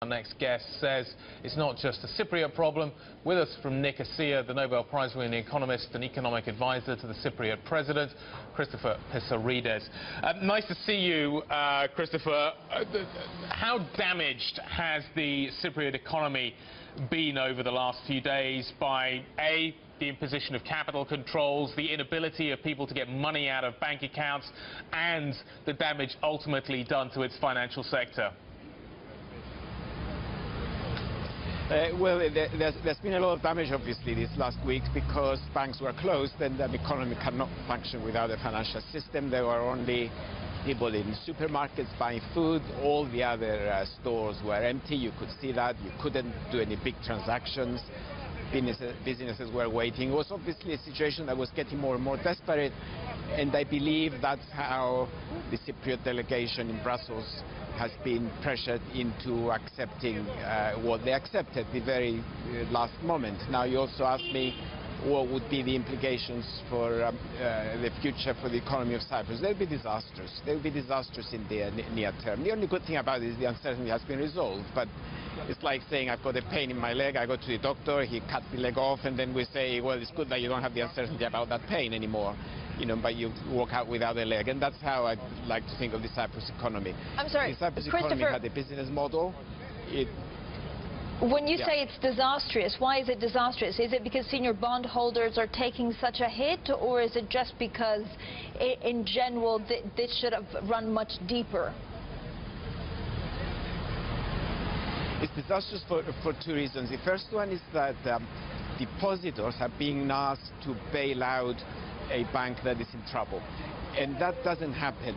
Our next guest says it's not just a Cypriot problem. With us from Nicosia, the Nobel Prize-winning economist and economic advisor to the Cypriot president, Christoforos Pissarides. Nice to see you, Christopher. How damaged has the Cypriot economy been over the last few days by, A, the imposition of capital controls, the inability of people to get money out of bank accounts, and the damage ultimately done to its financial sector? Well, there's been a lot of damage, obviously, these last weeks because banks were closed and the economy cannot function without a financial system. There were only people in supermarkets buying food. All the other stores were empty. You could see that. You couldn't do any big transactions. Businesses were waiting. It was obviously a situation that was getting more and more desperate, and I believe that's how the Cypriot delegation in Brussels has been pressured into accepting what they accepted the very last moment. Now, you also asked me what would be the implications for the future for the economy of Cyprus. They'll be disastrous. They'll be disastrous in the near term. The only good thing about it is the uncertainty has been resolved. But it's like saying I've got a pain in my leg, I go to the doctor, he cuts the leg off, and then we say, well, it's good that you don't have the uncertainty about that pain anymore. You know, but you walk out without a leg. And that's how I like to think of the Cyprus economy. I'm sorry, the Cyprus economy had a business model. When you say it's disastrous, why is it disastrous? Is it because senior bondholders are taking such a hit, or is it just because, in general, this should have run much deeper? It's disastrous for two reasons. The first one is that depositors are being asked to bail out a bank that is in trouble. And that doesn't happen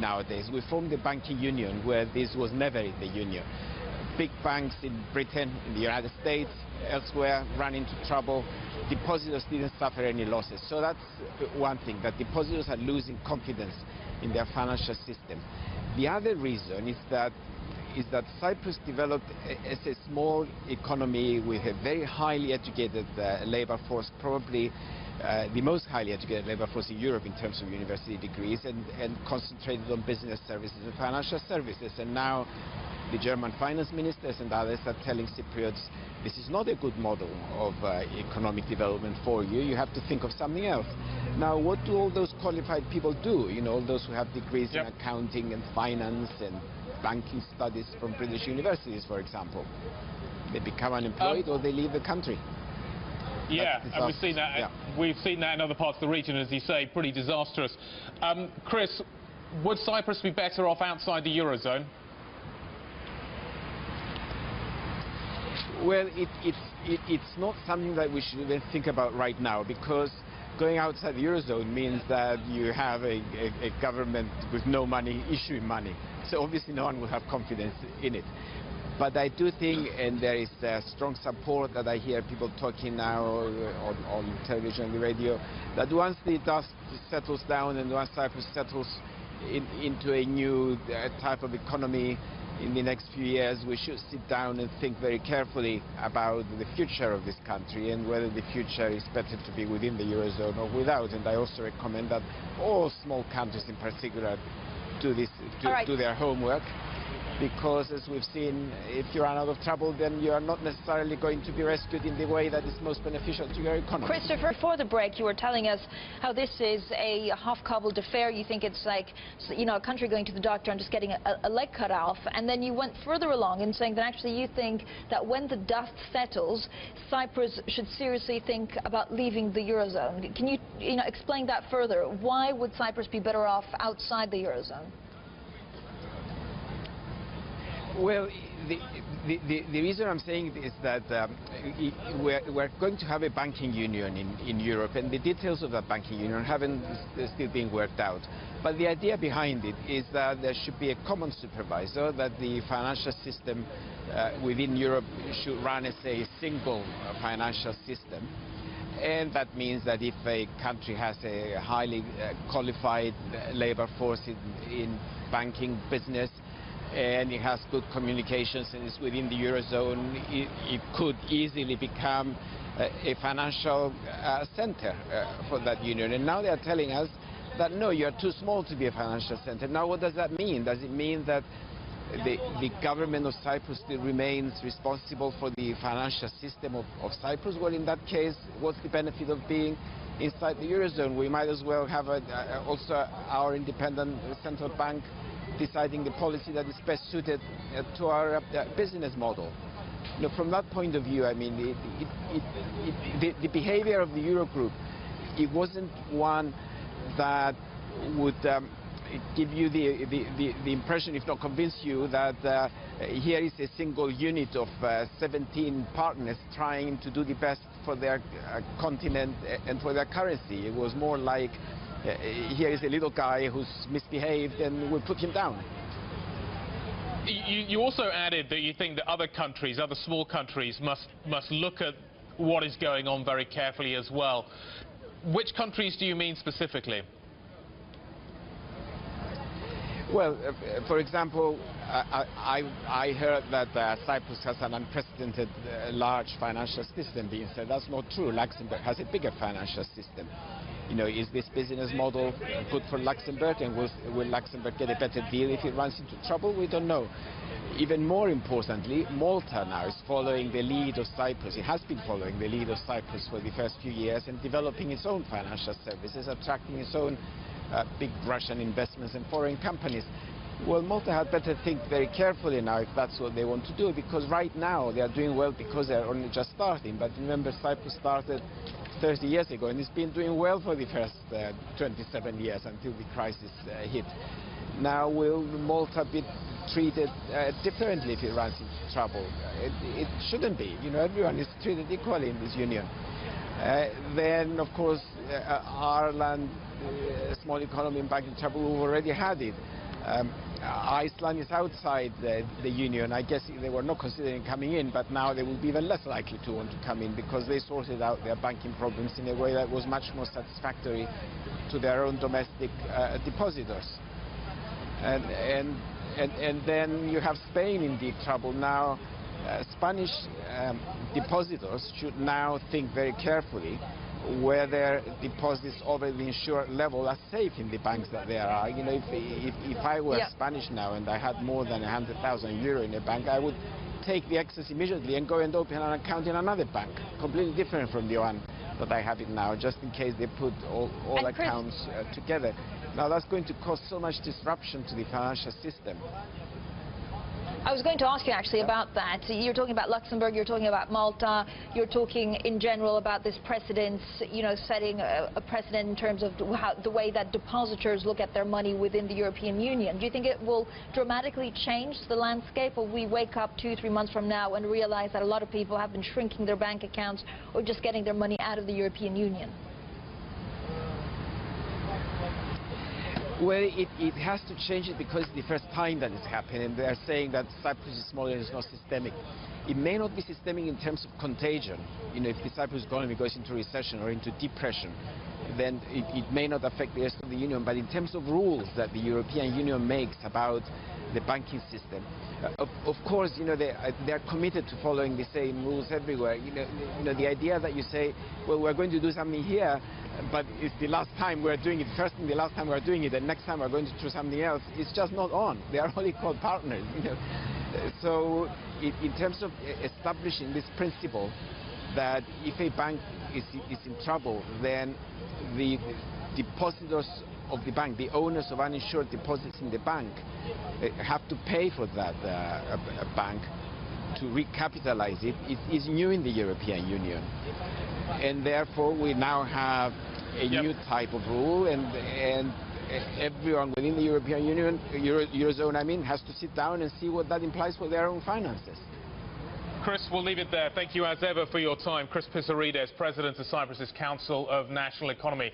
nowadays. We formed a banking union where this was never in the union. Big banks in Britain, in the United States, elsewhere ran into trouble. Depositors didn't suffer any losses. So that's one thing, that depositors are losing confidence in their financial system. The other reason is that Cyprus developed as a small economy with a very highly educated labor force, probably the most highly educated labor force in Europe in terms of university degrees, and concentrated on business services and financial services. And now the German finance ministers and others are telling Cypriots, this is not a good model of economic development for you. You have to think of something else. Now, what do all those qualified people do? You know, all those who have degrees in accounting and finance and banking studies from British universities, for example. They become unemployed or they leave the country. Yeah, and we've seen that. Yeah. We've seen that in other parts of the region, as you say, pretty disastrous. Chris, would Cyprus be better off outside the eurozone? Well, it's not something that we should even think about right now, because going outside the eurozone means that you have a government with no money issuing money. So obviously no one will have confidence in it. But I do think, and there is strong support that I hear people talking now on television and the radio, that once the dust settles down and once Cyprus settles into a new type of economy in the next few years, we should sit down and think very carefully about the future of this country and whether the future is better to be within the eurozone or without. And I also recommend that all small countries in particular do their homework, because as we've seen, if you run out of trouble, then you are not necessarily going to be rescued in the way that is most beneficial to your economy. Christopher, before the break, you were telling us how this is a half-cobbled affair. You think it's like, you know, a country going to the doctor and just getting a leg cut off. And then you went further along in saying that actually you think that when the dust settles, Cyprus should seriously think about leaving the eurozone. Can you, explain that further? Why would Cyprus be better off outside the eurozone? Well, the reason I'm saying is that we're going to have a banking union in Europe, and the details of that banking union haven't still been worked out. But the idea behind it is that there should be a common supervisor, that the financial system within Europe should run as a single financial system. And that means that if a country has a highly qualified labor force in banking business, and it has good communications and is within the eurozone, it could easily become a financial center for that union. And now they are telling us that no, you are too small to be a financial center. Now, what does that mean? Does it mean that the government of Cyprus still remains responsible for the financial system of Cyprus. Well, in that case, what's the benefit of being inside the eurozone? We might as well have also our independent central bank deciding the policy that is best suited to our business model. You know, from that point of view, I mean, the behavior of the Eurogroup, it wasn't one that would give you the impression, if not convince you, that here is a single unit of 17 partners trying to do the best for their continent and for their currency. It was more like, here is a little guy who's misbehaved and we'll put him down. You also added that you think that other countries, other small countries, must look at what is going on very carefully as well. Which countries do you mean specifically? Well, for example, I heard that Cyprus has an unprecedented large financial system being said. That's not true. Luxembourg has a bigger financial system. You know, is this business model good for Luxembourg, and will Luxembourg get a better deal if it runs into trouble? We don't know. Even more importantly, Malta now is following the lead of Cyprus. It has been following the lead of Cyprus for the first few years and developing its own financial services, attracting its own big Russian investments and foreign companies. Well, Malta had better think very carefully now if that's what they want to do, because right now they are doing well because they're only just starting. But remember, Cyprus started 30 years ago, and it's been doing well for the first 27 years until the crisis hit. Now, will Malta be treated differently if it runs into trouble? It shouldn't be. You know, everyone is treated equally in this union. Then, of course, Ireland, small economy in banking trouble, we've already had it. Iceland is outside the union. I guess they were not considering coming in, but now they will be even less likely to want to come in because they sorted out their banking problems in a way that was much more satisfactory to their own domestic depositors. And then you have Spain in deep trouble now. Spanish depositors should now think very carefully whether deposits over the insured level are safe in the banks that there are. You know, if I were Spanish now and I had more than 100,000 euro in a bank, I would take the excess immediately and go and open an account in another bank, completely different from the one that I have it now, just in case they put all accounts together. Now that's going to cause so much disruption to the financial system. I was going to ask you actually about that. You're talking about Luxembourg, you're talking about Malta, you're talking in general about this precedent, you know, setting a precedent in terms of the way that depositors look at their money within the European Union. Do you think it will dramatically change the landscape, or we wake up 2-3 months from now and realize that a lot of people have been shrinking their bank accounts or just getting their money out of the European Union? Well, it has to change it because it's the first time that it's happening. They are saying that Cyprus is small and it's not systemic. It may not be systemic in terms of contagion. You know, if the Cyprus economy goes into recession or into depression, then it may not affect the rest of the Union. But in terms of rules that the European Union makes about the banking system, of course, you know, they are committed to following the same rules everywhere. You know, the idea that you say, well, we're going to do something here, but it's the last time we're doing it, first and the last time we're doing it, and next time we're going to do something else, it's just not on. They are only called partners. You know? So in terms of establishing this principle that if a bank is in trouble, then the depositors of the bank, the owners of uninsured deposits in the bank, have to pay for that bank to recapitalize it, is new in the European Union. And therefore we now have a new type of rule, and everyone within the European Union, Eurozone I mean, has to sit down and see what that implies for their own finances. Chris, we'll leave it there. Thank you as ever for your time. Chris Pissarides, President of Cyprus's Council of National Economy.